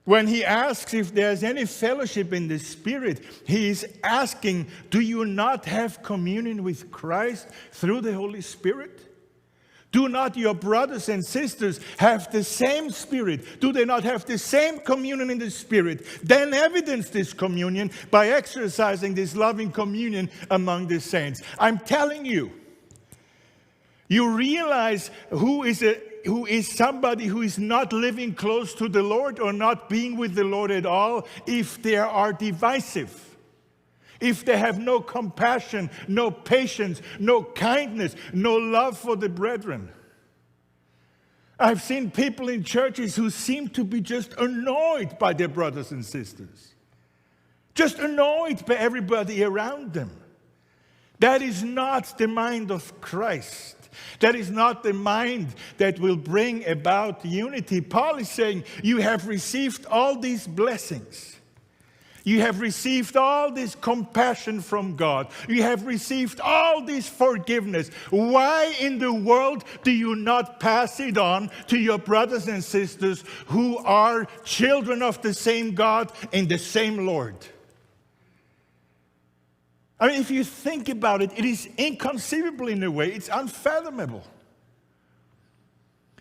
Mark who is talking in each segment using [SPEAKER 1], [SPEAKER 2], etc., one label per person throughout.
[SPEAKER 1] When he asks if there's any fellowship in the Spirit, he is asking, do you not have communion with Christ through the Holy Spirit? Do not your brothers and sisters have the same Spirit? Do they not have the same communion in the Spirit? Then evidence this communion by exercising this loving communion among the saints. I'm telling you, you realize who is somebody who is not living close to the Lord or not being with the Lord at all if they are divisive. If they have no compassion, no patience, no kindness, no love for the brethren. I've seen people in churches who seem to be just annoyed by their brothers and sisters. Just annoyed by everybody around them. That is not the mind of Christ. That is not the mind that will bring about unity. Paul is saying, you have received all these blessings. You have received all this compassion from God. You have received all this forgiveness. Why in the world do you not pass it on to your brothers and sisters who are children of the same God and the same Lord? I mean, if you think about it, it is inconceivable in a way. It's unfathomable.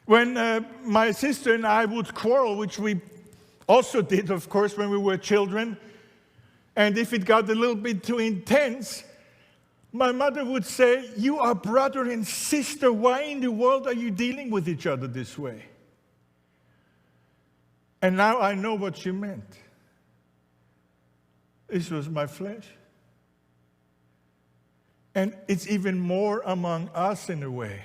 [SPEAKER 1] When my sister and I would quarrel, which we also did, of course, when we were children, and if it got a little bit too intense, my mother would say, you are brother and sister. Why in the world are you dealing with each other this way? And now I know what she meant. This was my flesh. And it's even more among us in a way.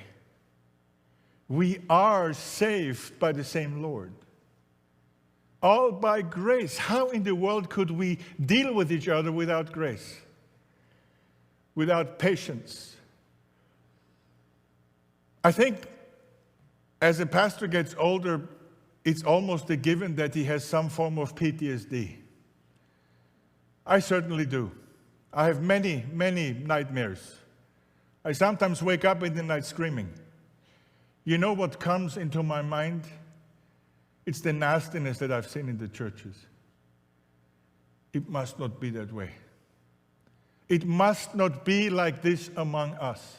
[SPEAKER 1] We are saved by the same Lord. All by grace. How in the world could we deal with each other without grace? Without patience? I think as a pastor gets older, it's almost a given that he has some form of PTSD. I certainly do. I have many, many nightmares. I sometimes wake up in the night screaming. You know what comes into my mind? It's the nastiness that I've seen in the churches. It must not be that way. It must not be like this among us.